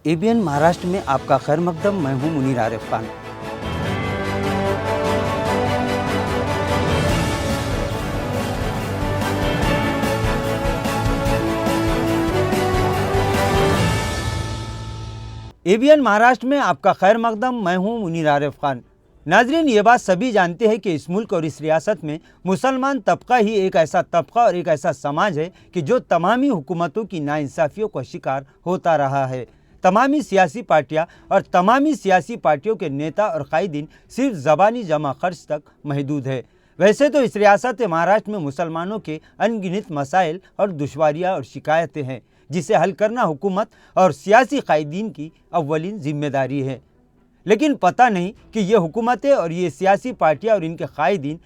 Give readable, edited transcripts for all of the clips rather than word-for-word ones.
ABN Maharashtra में आपका खैर मकदम। मैं हूं मुनीर आरिफ खान। एबीएन महाराष्ट्र में आपका खैर मकदम। मैं हूं मुनीर आरिफ खान। नाजरीन, ये बात सभी जानते हैं कि इस मुल्क और इस रियासत में मुसलमान तबका ही एक ऐसा तबका और एक ऐसा समाज है कि जो तमामी हुकूमतों की नाइंसाफियों का शिकार होता रहा है। तमामी सियासी पार्टियां और तमामी सियासी पार्टियों के नेता और कायदीन सिर्फ ज़बानी जमा खर्च तक महदूद है। वैसे तो इस रियासत महाराष्ट्र में मुसलमानों के अनगिनत मसाइल और दुश्वारियाँ और शिकायतें हैं, जिसे हल करना हुकूमत और सियासी कायदीन की अव्वलीन जिम्मेदारी है। लेकिन पता नहीं कि ये हुकूमतें और ये सियासी पार्टियां और इनके कायदीन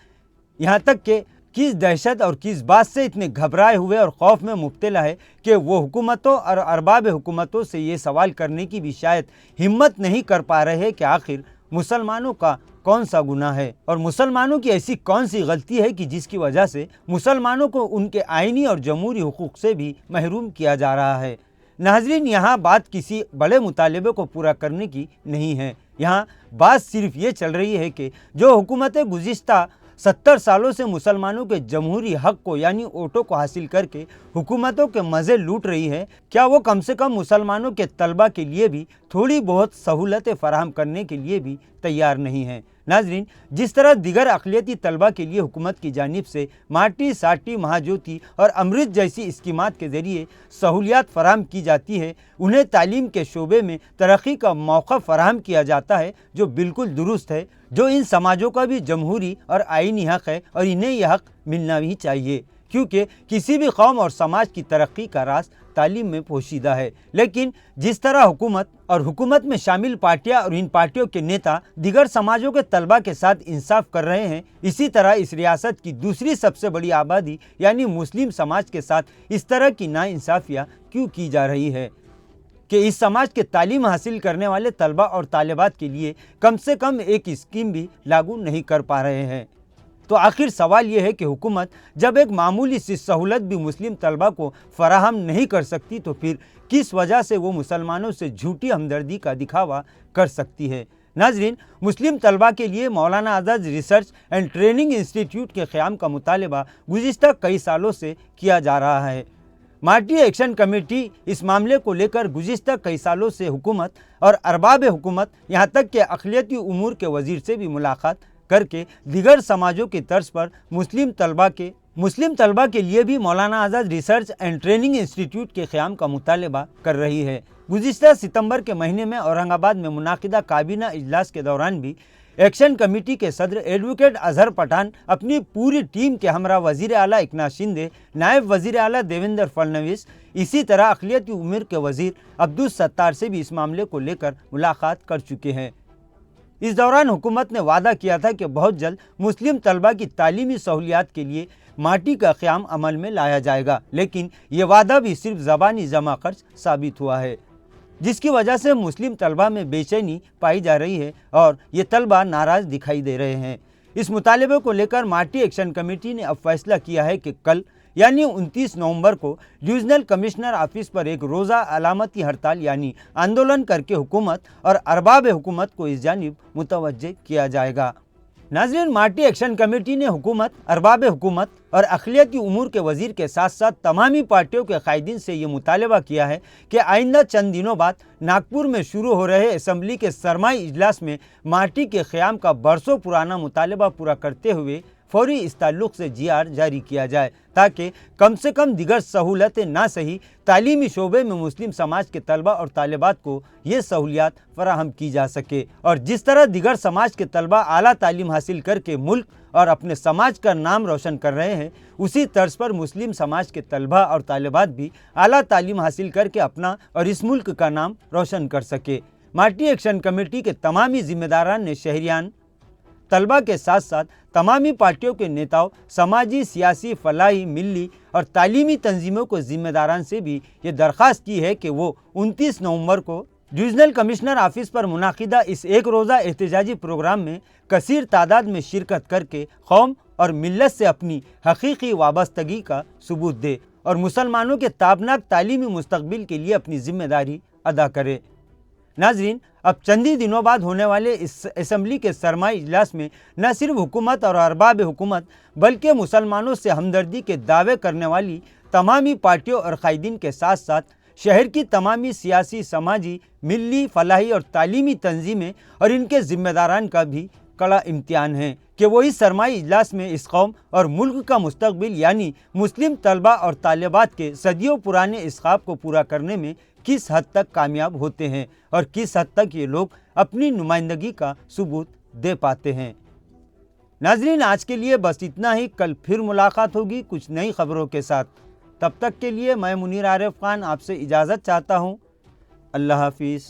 यहाँ तक कि किस दहशत और किस बात से इतने घबराए हुए और खौफ में मुब्तला है कि वो हुकूमतों और अरबाब हुकूमतों से ये सवाल करने की भी शायद हिम्मत नहीं कर पा रहे कि आखिर मुसलमानों का कौन सा गुनाह है और मुसलमानों की ऐसी कौन सी गलती है कि जिसकी वजह से मुसलमानों को उनके आइनी और जमहूरी हुकूक से भी महरूम किया जा रहा है। नाज़रीन, यहाँ बात किसी बड़े मुतालबे को पूरा करने की नहीं है। यहाँ बात सिर्फ ये चल रही है कि जो हुकूमतें गुज़िश्ता 70 सालों से मुसलमानों के जमहूरी हक़ को यानी वोटों को हासिल करके हुकूमतों के मज़े लूट रही है, क्या वो कम से कम मुसलमानों के तलबा के लिए भी थोड़ी बहुत सहूलतें फराहम करने के लिए भी तैयार नहीं है। नाजरीन, जिस तरह दिगर अक़लियती तलबा के लिए हुकूमत की जानिब से माटी साटी महाज्योति और अमृत जैसी स्कीमात के ज़रिए सहूलियात फराहम की जाती है, उन्हें तालीम के शोबे में तरक्की का मौका फराहम किया जाता है, जो बिल्कुल दुरुस्त है, जो इन समाजों का भी जमहूरी और आइनी हक़ है और इन्हें यह हक़ मिलना भी चाहिए, क्योंकि किसी भी कौम और समाज की तरक्की का राज तालीम में पोशीदा है। लेकिन जिस तरह हुकूमत और हुकूमत में शामिल पार्टियां और इन पार्टियों के नेता दिगर समाजों के तलबा के साथ इंसाफ कर रहे हैं, इसी तरह इस रियासत की दूसरी सबसे बड़ी आबादी यानी मुस्लिम समाज के साथ इस तरह की नाइंसाफियाँ क्यों की जा रही है कि इस समाज के तालीम हासिल करने वाले तलबा और तालिबात के लिए कम से कम एक स्कीम भी लागू नहीं कर पा रहे हैं। तो आखिर सवाल ये है कि हुकूमत जब एक मामूली सी सहूलत भी मुस्लिम तलबा को फराहम नहीं कर सकती, तो फिर किस वजह से वो मुसलमानों से झूठी हमदर्दी का दिखावा कर सकती है। नाजरीन, मुस्लिम तलबा के लिए मौलाना आज़ाद रिसर्च एंड ट्रेनिंग इंस्टीट्यूट के क़याम का मुतालबा गुज़िश्ता कई सालों से किया जा रहा है। मार्टी एक्शन कमेटी इस मामले को लेकर गुज़िश्ता कई सालों से हुकूमत और अरबाब हुकूमत यहाँ तक कि अक़लियती उमूर के वज़ीर से भी मुलाकात करके दिगर समाजों की तर्ज पर मुस्लिम तलबा के लिए भी मौलाना आज़ाद रिसर्च एंड ट्रेनिंग इंस्टीट्यूट के क़याम का मुतालबा कर रही है। गुज़िश्ता सितंबर के महीने में औरंगाबाद में मुनाकिदा काबीना इजलास के दौरान भी एक्शन कमेटी के सदर एडवोकेट अजहर पठान अपनी पूरी टीम के हमरा वज़ीर आला एकनाथ शिंदे, नायब वज़ीर आला देवेंद्र फडणवीस, इसी तरह अक़लियती उमूर के वज़ीर अब्दुल सत्तार से भी इस मामले को लेकर मुलाकात कर चुके हैं। इस दौरान हुकूमत ने वादा किया था कि बहुत जल्द मुस्लिम तलबा की तालीमी सहूलियात के लिए माटी का क़याम अमल में लाया जाएगा, लेकिन ये वादा भी सिर्फ ज़बानी जमा खर्च साबित हुआ है, जिसकी वजह से मुस्लिम तलबा में बेचैनी पाई जा रही है और ये तलबा नाराज़ दिखाई दे रहे हैं। इस मुतालबे को लेकर माटी एक्शन कमेटी ने अब फैसला किया है कि कल यानी 29 नवंबर को डिवीज़नल कमिश्नर ऑफिस पर एक रोज़ा अलामती हड़ताल यानी आंदोलन करके हुकूमत और अरबाब हुकूमत को इस जानिब मुतवज्जे किया जाएगा। नाज़रीन, माटी एक्शन कमेटी ने हुकूमत, अरबाब हुकूमत और अक़लियती उमूर के वज़ीर के साथ साथ तमामी पार्टियों के कायदीन से ये मुतालबा किया है कि आइंदा चंद दिनों बाद नागपुर में शुरू हो रहे असम्बली के सरमाई इजलास में माटी के क़याम का बरसों पुराना मुतालबा पूरा करते हुए फौरी इस ताल्लुक़ से GR जारी किया जाए, ताकि कम से कम दिगर सहूलतें ना सही तालीमी शोबे में मुस्लिम समाज के तलबा और तालिबात को ये सहूलियात फराहम की जा सके। और जिस तरह दिगर समाज के तलबा आला तालीम हासिल करके मुल्क और अपने समाज का नाम रोशन कर रहे हैं, उसी तर्ज पर मुस्लिम समाज के तलबा और तालिबात भी आला तालीम हासिल करके अपना और इस मुल्क का नाम रोशन कर सके। माटी एक्शन कमेटी के तमामी ज़िम्मेदारान ने शहरियान तलबा के साथ साथ तमामी पार्टियों के नेताओं, समाजी, सियासी, फलाही, मिली और तालीमी तंजीमों को ज़िम्मेदारान से भी ये दरख्वास्त की है कि वो 29 नवंबर को डिवीज़नल कमिश्नर ऑफिस पर मुनाकिदा इस एक रोज़ा एहतजाजी प्रोग्राम में कसीर तादाद में शिरकत करके कौम और मिल्लत से अपनी हकीकी वाबस्तगी का सबूत दे और मुसलमानों के ताबनाक तालीमी मुस्तकबिल के लिए अपनी ज़िम्मेदारी अदा करे। नाजरीन, अब चंद ही दिनों बाद होने वाले इस असम्बली के सरमाई इजलास में न सिर्फ हुकूमत और अरबाब हुकूमत बल्कि मुसलमानों से हमदर्दी के दावे करने वाली तमामी पार्टियों और कायदीन के साथ साथ शहर की तमामी सियासी, समाजी, मिली, फलाही और तालीमी तंजीमें और इनके ज़िम्मेदारान का भी कड़ा इम्तिहान है कि वो इस सरमाई इजलास में इस कौम और मुल्क का मुस्तकबिल यानी मुस्लिम तलबा और तालिबात के सदियों पुराने इस ख्वाब को पूरा करने में किस हद तक कामयाब होते हैं और किस हद तक ये लोग अपनी नुमाइंदगी का सबूत दे पाते हैं। नाजरीन, आज के लिए बस इतना ही। कल फिर मुलाकात होगी कुछ नई खबरों के साथ। तब तक के लिए मैं मुनीर आरिफ खान आपसे इजाज़त चाहता हूँ। अल्लाह हाफिज़।